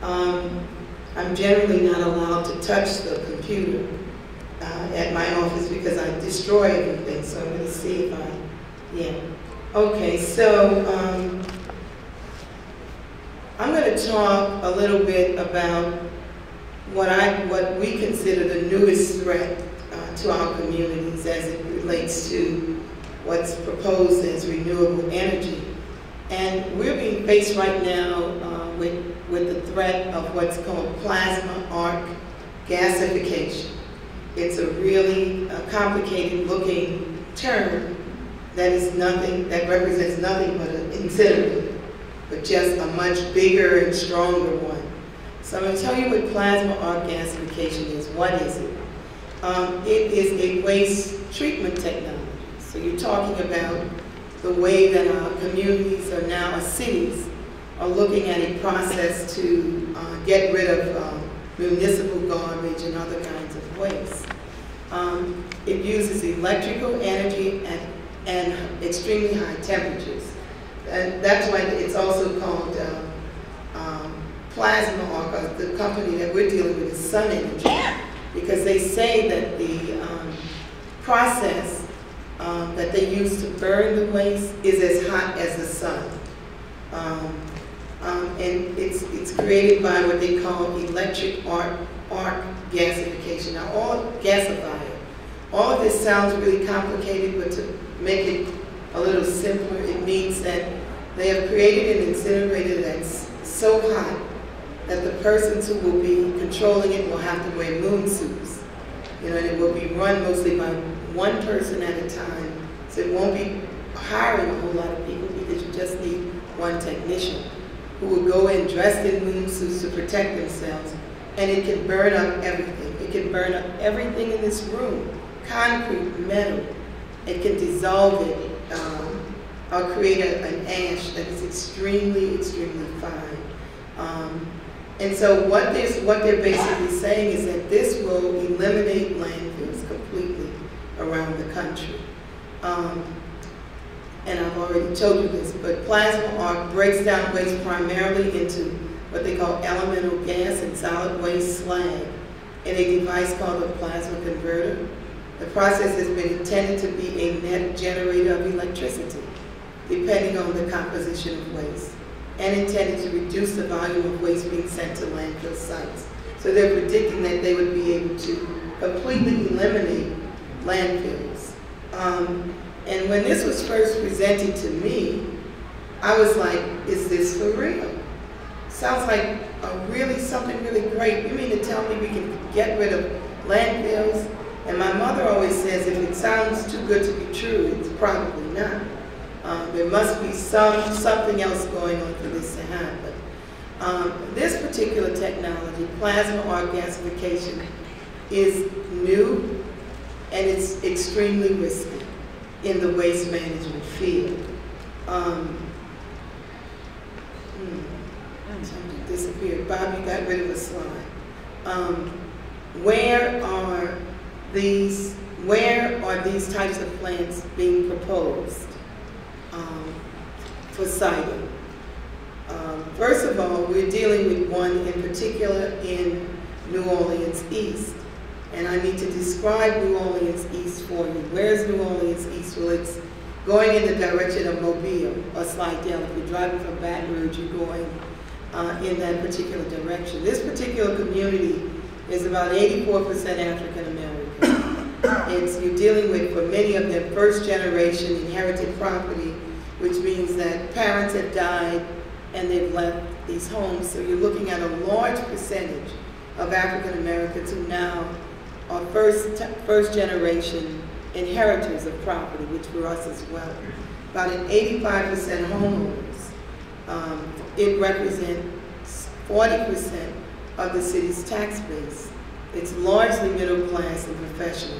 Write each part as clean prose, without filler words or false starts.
I'm generally not allowed to touch the computer at my office because I destroy everything. So I'm going to see if yeah. Okay, so I'm going to talk a little bit about what we consider the newest threat to our communities as it relates to what's proposed as renewable energy. And we're being faced right now with the threat of what's called plasma arc gasification. It's a really complicated looking term that represents nothing but an incinerator, but just a much bigger and stronger one. So I'm going to tell you what plasma arc gasification is. What is it? It is a waste treatment technology. So you're talking about the way that our communities are now, our cities, are looking at a process to get rid of municipal garbage and other kinds of waste. It uses electrical energy and extremely high temperatures. And that's why it's also called plasma arc. The company that we're dealing with is Sun Energy, because they say that the process that they use to burn the waste is as hot as the sun. And it's created by what they call electric arc gasification. Now, all of this sounds really complicated, but to make it a little simpler, it means that they have created an incinerator that's so hot that the persons who will be controlling it will have to wear moon suits. And it will be run mostly by one person at a time, so it won't be hiring a whole lot of people because you just need one technician who will go in dressed in moon suits to protect themselves, and it can burn up everything. It can burn up everything in this room, concrete, metal. It can dissolve it or create an ash that is extremely, extremely fine. And so what they're basically saying is that this will eliminate landfills completely around the country. And I've already told you this, but plasma arc breaks down waste primarily into what they call elemental gas and solid waste slag in a device called a plasma converter. The process has been intended to be a net generator of electricity, depending on the composition of waste, and intended to reduce the volume of waste being sent to landfill sites. So they're predicting that they would be able to completely eliminate landfills. And when this was first presented to me, I was like, is this for real? Sounds like something really great. You mean to tell me we can get rid of landfills? And my mother always says, if it sounds too good to be true, it's probably not. There must be something else going on for this to happen. This particular technology, plasma arc gasification, is new and it's extremely risky in the waste management field. Something disappeared. Bobby got rid of a slide. Where are these types of plants being proposed for siting? First of all, we're dealing with one in particular in New Orleans East. And I need to describe New Orleans East for you. Where's New Orleans East? Well, it's going in the direction of Mobile or Slidell. If you're driving from Baton Rouge, you're going in that particular direction. This particular community is about 84% African American. You're dealing with, for many of them, first generation inherited property, which means that parents have died and they've left these homes. So you're looking at a large percentage of African Americans who now are first generation inheritors of property, which for us as well. About an 85% homeowners. It represents 40% of the city's tax base. It's largely middle class and professional.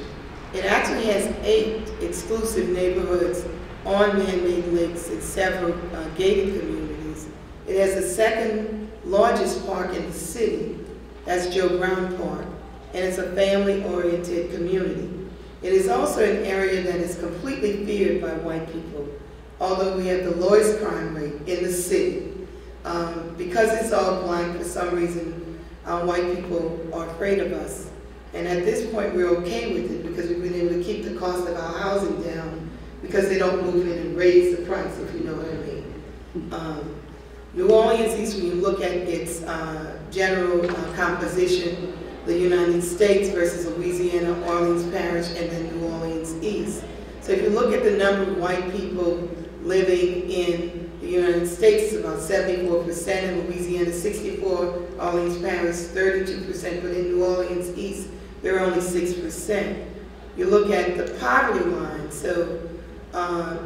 It actually has 8 exclusive neighborhoods on man-made lakes in several gated communities. It has the second largest park in the city. That's Joe Brown Park, and it's a family-oriented community. It is also an area that is completely feared by white people, although we have the lowest crime rate in the city. Because it's all black, for some reason, white people are afraid of us. And at this point, we're okay with it because we've been able to keep the cost of our housing down because they don't move in and raise the price, if you know what I mean. New Orleans East, when you look at its general composition, the United States versus Louisiana, Orleans Parish, and then New Orleans East. So if you look at the number of white people living in the United States, it's about 74%, in Louisiana 64%, Orleans Parish 32%, but in New Orleans East, they're only 6%. You look at the poverty line, so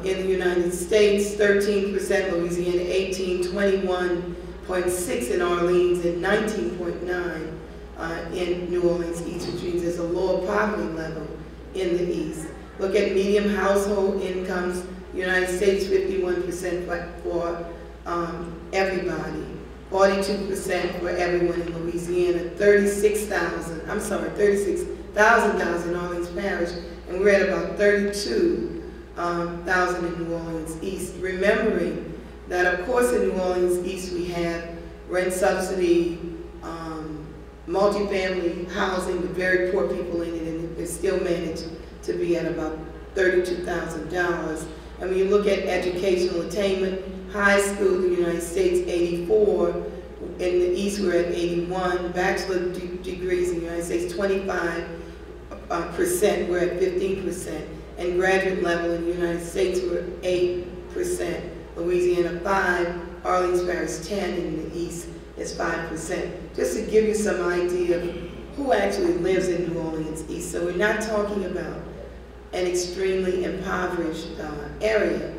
in the United States, 13%, Louisiana 18%, 21.6% in Orleans, and 19.9% in New Orleans East, which means there's a lower poverty level in the East. Look at medium household incomes, United States 51% for everybody, 42% for everyone in Louisiana, 36,000 in Orleans Parish, and we're at about 32,000 in New Orleans East. Remembering that, of course, in New Orleans East we have rent subsidy, multifamily housing with very poor people in it, and it still managed to be at about $32,000. And when you look at educational attainment, high school in the United States, 84. In the East, we're at 81. Bachelor degrees in the United States, 25%. We're at 15%. And graduate level in the United States, we're 8%. Louisiana, 5%. Orleans Parish, 10%. And in the East, is 5%. Just to give you some idea of who actually lives in New Orleans East. So we're not talking about an extremely impoverished area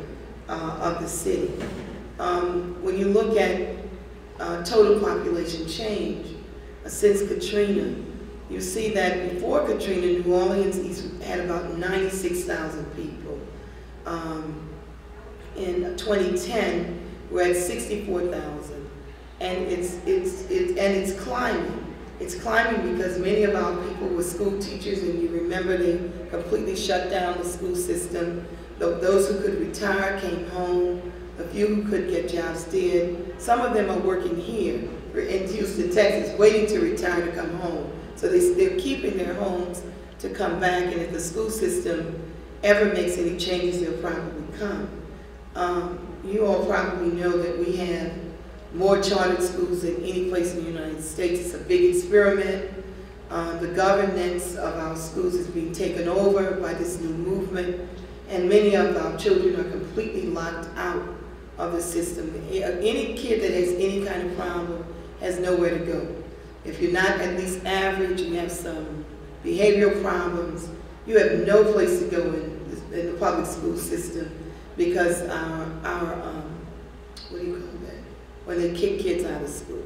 of the city. When you look at total population change since Katrina, you see that before Katrina, New Orleans East had about 96,000 people. In 2010, we're at 64,000, and it's climbing. It's climbing because many of our people were school teachers, and you remember they completely shut down the school system. Those who could retire came home. The few who could get jobs did. Some of them are working here in Houston, Texas, waiting to retire to come home. So they're keeping their homes to come back, and if the school system ever makes any changes, they'll probably come. You all probably know that we have more chartered schools than any place in the United States. It's a big experiment. The governance of our schools is being taken over by this new movement, and many of our children are completely locked out of the system. Any kid that has any kind of problem has nowhere to go. If you're not at least average, you have some behavioral problems, you have no place to go in the public school system, because our what do you call that? When they kick kids out of school.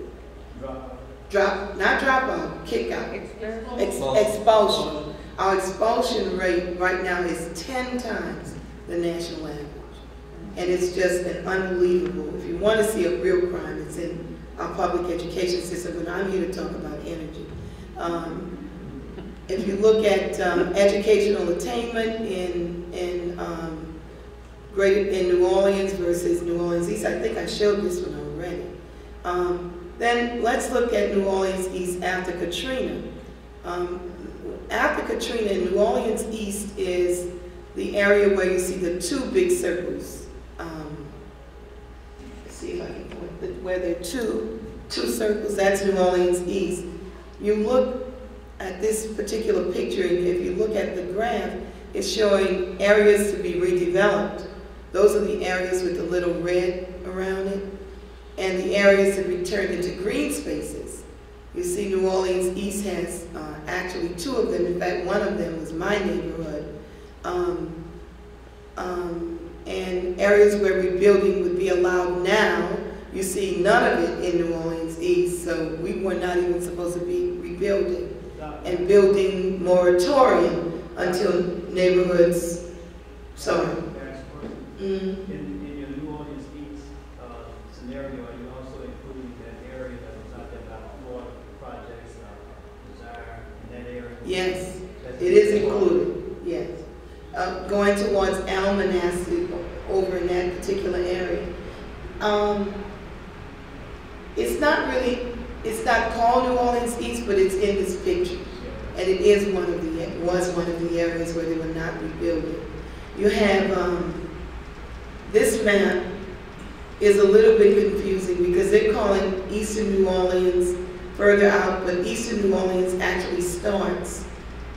Not drop out, kick out. Expulsion. Our expulsion rate right now is 10 times the national average. And it's just unbelievable. If you want to see a real crime, it's in our public education system, but I'm here to talk about energy. If you look at educational attainment in New Orleans versus New Orleans East, I think I showed this one already. Then let's look at New Orleans East after Katrina. After Katrina, New Orleans East is the area where you see the two big circles. Let's see if I can point it, where there are two circles, that's New Orleans East. You look at this particular picture, and if you look at the graph, it's showing areas to be redeveloped. Those are the areas with the little red around it, and the areas to be turned into green spaces. You see New Orleans East has actually two of them. In fact, one of them was my neighborhood. And areas where rebuilding would be allowed now, you see none of it in New Orleans East, so we were not even supposed to be rebuilding. And building moratorium until neighborhoods, sorry. In your New Orleans East scenario, are you also including that area that was out there about Florida projects, Desire, in that area? Yes, it is included, yes. Going towards Almanac over in that particular area. it's not called New Orleans East, but it's in this picture. And it is was one of the areas where they were not rebuilding. You have, this map is a little bit confusing because they're calling Eastern New Orleans further out, but Eastern New Orleans actually starts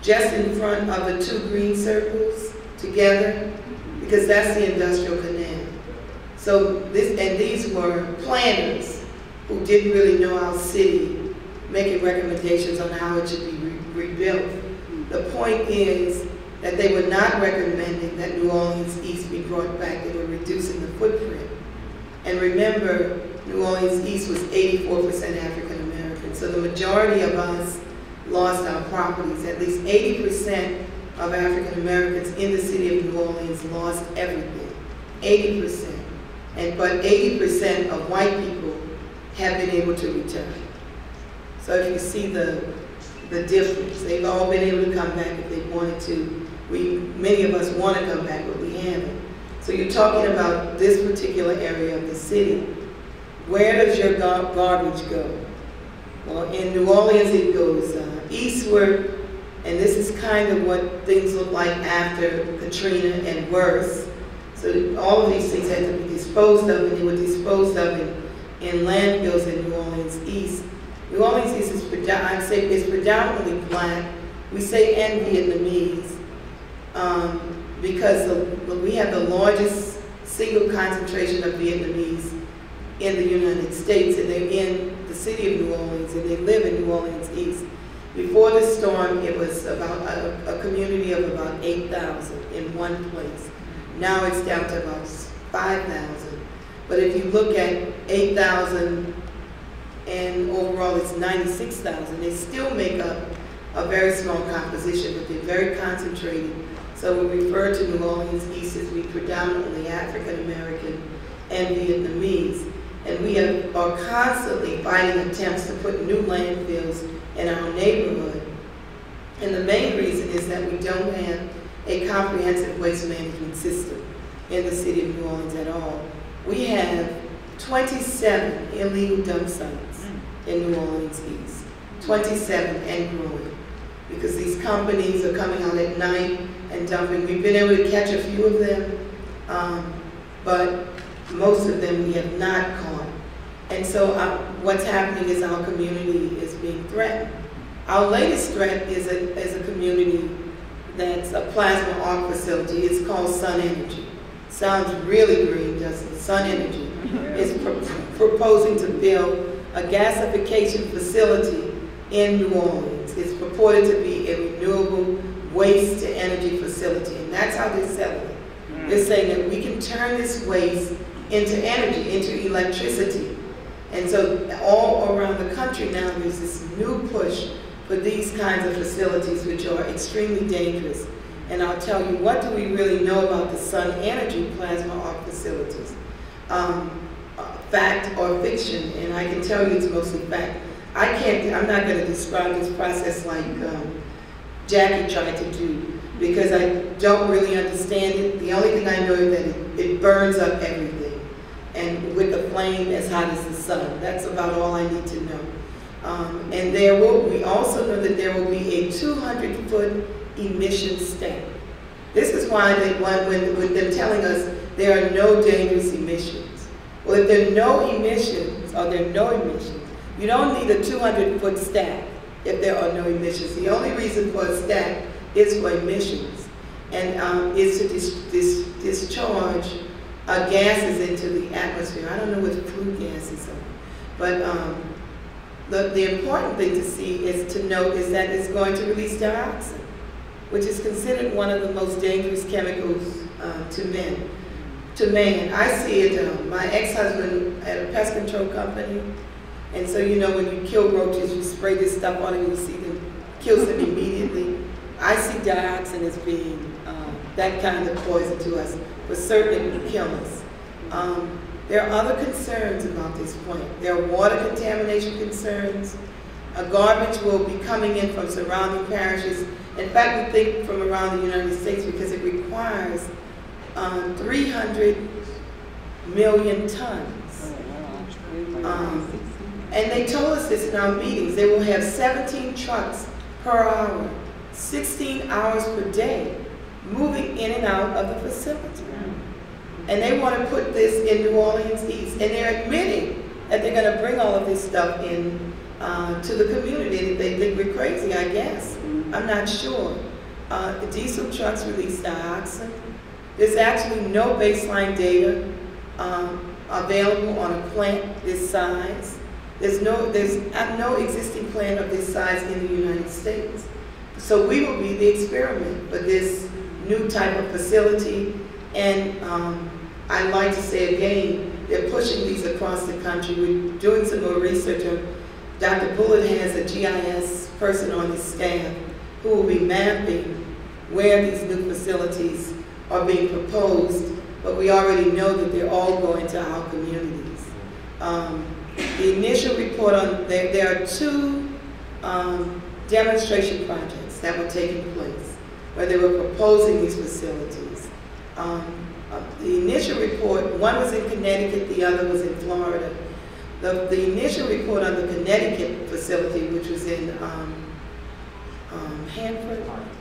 just in front of the two green circles together, because that's the industrial canal. So these were planners who didn't really know our city, making recommendations on how it should be rebuilt. The point is that they were not recommending that New Orleans East be brought back. They were reducing the footprint. And remember, New Orleans East was 84% African American. So the majority of us lost our properties. At least 80% of African Americans in the city of New Orleans lost everything. 80%. But 80% of white people have been able to return. So if you see the difference, they've all been able to come back if they wanted to. Many of us want to come back, but we haven't. So you're talking about this particular area of the city. Where does your garbage go? Well, in New Orleans it goes eastward, and this is kind of what things look like after Katrina and worse. So all of these things had to be disposed of, and they were disposed of in landfills in New Orleans East. New Orleans East is predominantly black. We say and Vietnamese because we have the largest single concentration of Vietnamese in the United States, and they're in the city of New Orleans, and they live in New Orleans East. Before the storm, it was about a community of about 8,000 in one place. Now it's down to about 5,000. But if you look at 8,000 and overall it's 96,000, they still make up a very small composition, but they're very concentrated. So we refer to New Orleans East as being predominantly African American and Vietnamese. And we are constantly fighting attempts to put new landfills in our neighborhood. And the main reason is that we don't have a comprehensive waste management system in the city of New Orleans at all. We have 27 illegal dump sites in New Orleans East, 27 and growing, because these companies are coming out at night and dumping. We've been able to catch a few of them, but most of them we have not caught. And so what's happening is our community is being threatened. Our latest threat is a community that's a plasma arc facility. It's called Sun Energy. Sounds really green, doesn't it? Sun Energy is proposing to build a gasification facility in New Orleans. It's purported to be a renewable waste to energy facility, and that's how they're selling it. They're saying that we can turn this waste into energy, into electricity. And so all around the country now there's this new push for these kinds of facilities, which are extremely dangerous. And I'll tell you, what do we really know about the Sun Energy plasma arc facilities? Fact or fiction? And I can tell you it's mostly fact. I'm not going to describe this process like Jackie tried to do, because I don't really understand it. The only thing I know is that it burns up everything, and with a flame as hot as the sun. That's about all I need to know. And we also know that there will be a 200-foot emission stack. This is why when they're telling us there are no dangerous emissions. Well, if there are no emissions, you don't need a 200-foot stack if there are no emissions. The only reason for a stack is for emissions, and is to discharge gases into the atmosphere. I don't know what flue gases are, but the important thing to see is to note is that it's going to release dioxin, which is considered one of the most dangerous chemicals to man. I see it, my ex-husband had a pest control company, and so you know when you kill roaches, you spray this stuff on them, you see them, kills them immediately. I see dioxin as being that kind of poison to us, but certainly it will kill us. There are other concerns about this plant. There are water contamination concerns. Garbage will be coming in from surrounding parishes. In fact, we think from around the United States, because it requires 300 million tons. And they told us this in our meetings. They will have 17 trucks per hour, 16 hours per day, moving in and out of the facility. And they want to put this in New Orleans East. And they're admitting that they're going to bring all of this stuff in to the community. They think we're crazy, I guess. I'm not sure. The diesel trucks release dioxin. There's actually no baseline data available on a plant this size. There's no existing plant of this size in the United States. So we will be the experiment for this new type of facility. And I'd like to say again, they're pushing these across the country. We're doing some more research. Dr. Bullitt has a GIS person on his staff who will be mapping where these new facilities are being proposed, but we already know that they're all going to our communities. The initial report on, there are two demonstration projects that were taking place where they were proposing these facilities. The initial report, one was in Connecticut, the other was in Florida. The initial report on the Connecticut facility, which was in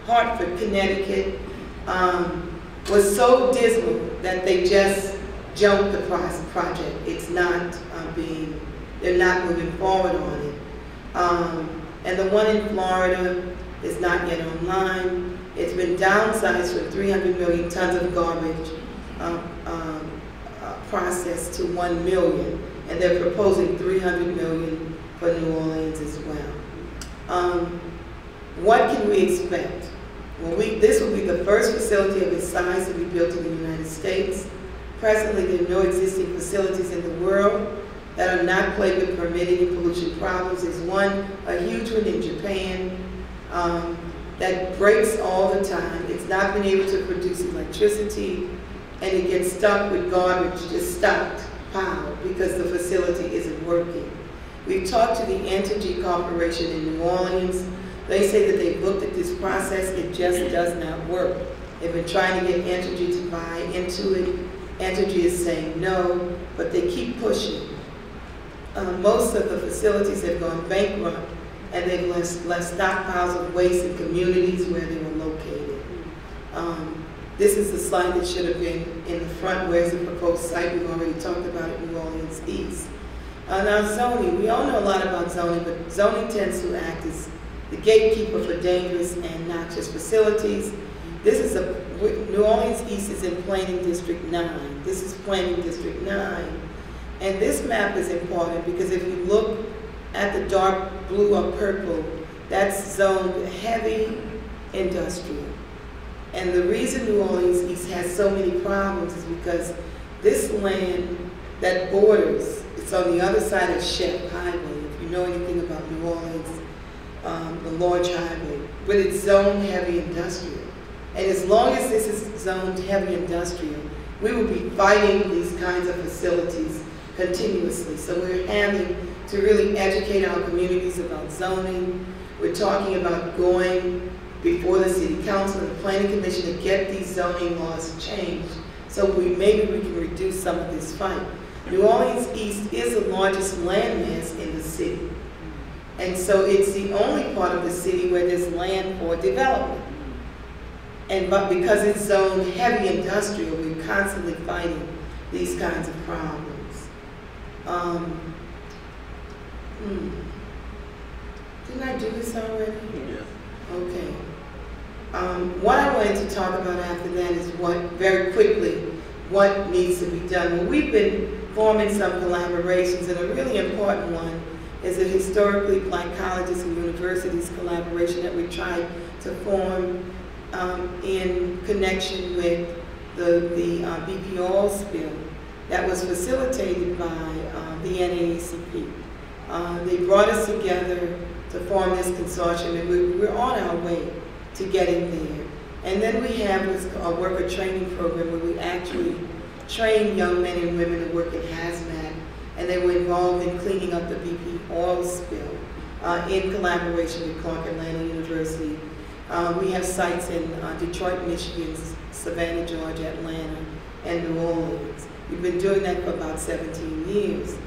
Hartford, Connecticut, was so dismal that they just jumped the project. It's not they're not moving forward on it. And the one in Florida is not yet online. It's been downsized from 300 million tons of garbage processed to 1 million. And they're proposing 300 million for New Orleans as well. What can we expect? Well, this will be the first facility of its size to be built in the United States. Presently, there are no existing facilities in the world that are not plagued with permitting and pollution problems. There's one, a huge one in Japan, that breaks all the time. It's not been able to produce electricity, and it gets stuck with garbage, just stocked piled, because the facility isn't working. We've talked to the Entergy Corporation in New Orleans. They say that they've looked at this process, it just does not work. They've been trying to get Entergy to buy into it. Entergy is saying no, but they keep pushing. Most of the facilities have gone bankrupt, and they've left stockpiles of waste in communities where they were located. This is the slide that should have been in the front. Where's the proposed site? We've already talked about it, New Orleans East. Now zoning, we all know a lot about zoning, but zoning tends to act as the gatekeeper for dangerous and noxious facilities. This is New Orleans East is in Planning District 9. This is Planning District 9. And this map is important because if you look at the dark blue or purple, that's zoned heavy industrial. And the reason New Orleans East has so many problems is because this land that borders, it's on the other side of Shep Highway, if you know anything about New Orleans, the Lodge Highway, but it's zoned heavy industrial. And as long as this is zoned heavy industrial, we will be fighting these kinds of facilities continuously. So we're having to really educate our communities about zoning. We're talking about going before the City Council and the Planning Commission to get these zoning laws changed so maybe we can reduce some of this fight. New Orleans East is the largest landmass in the city. And so it's the only part of the city where there's land for development. But because it's zoned heavy industrial, we're constantly fighting these kinds of problems. Didn't I do this already? Yeah. Okay. What I wanted to talk about after that is very quickly, what needs to be done. Well, we've been forming some collaborations, and a really important one is a historically black colleges and universities collaboration that we tried to form in connection with the BP oil spill that was facilitated by the NAACP. They brought us together to form this consortium, and we're on our way to getting there. And then we have a worker training program where we actually train young men and women to work in hazmat, and they were involved in cleaning up the BP oil spill in collaboration with Clark Atlanta University. We have sites in Detroit, Michigan, Savannah, Georgia, Atlanta, and New Orleans. We've been doing that for about 17 years.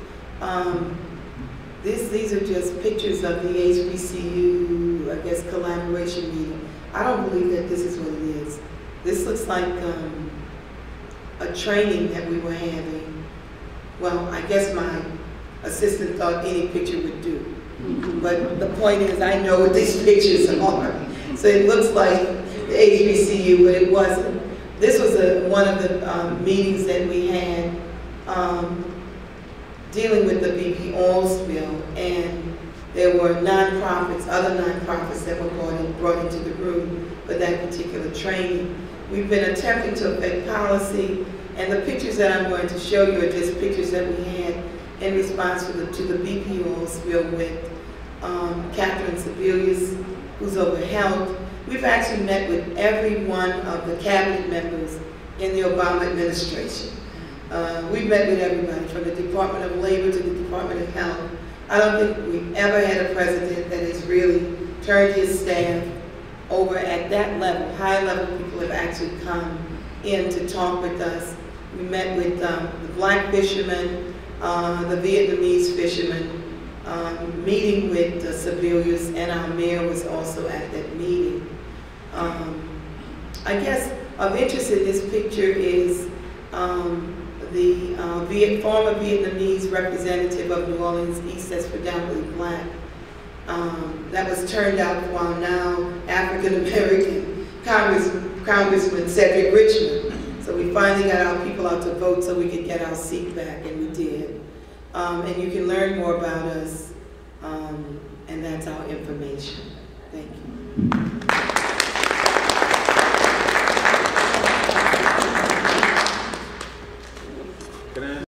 These are just pictures of the HBCU, I guess, collaboration meeting. I don't believe that this is what it is. This looks like a training that we were having. Well, I guess my assistant thought any picture would do. But the point is, I know what these pictures are. So it looks like the HBCU, but it wasn't. This was one of the meetings that we had dealing with the BP oil spill, and there were nonprofits, other nonprofits that were brought into the room for that particular training. We've been attempting to affect policy, and the pictures that I'm going to show you are just pictures that we had in response to the BP oil spill with Catherine Sebelius, who's over health. We've actually met with every one of the cabinet members in the Obama administration. We've met with everybody, from the Department of Labor to the Department of Health. I don't think we've ever had a president that has really turned his staff over at that level. High level people have actually come in to talk with us. We met with the black fishermen, the Vietnamese fishermen, meeting with Sebelius, and our mayor was also at that meeting. I guess of interest in this picture is the former Vietnamese representative of New Orleans East, that's predominantly black. That was turned out while now African-American Congressman Cedric Richmond. So we finally got our people out to vote so we could get our seat back, and we did. And you can learn more about us, and that's our information. Thank you.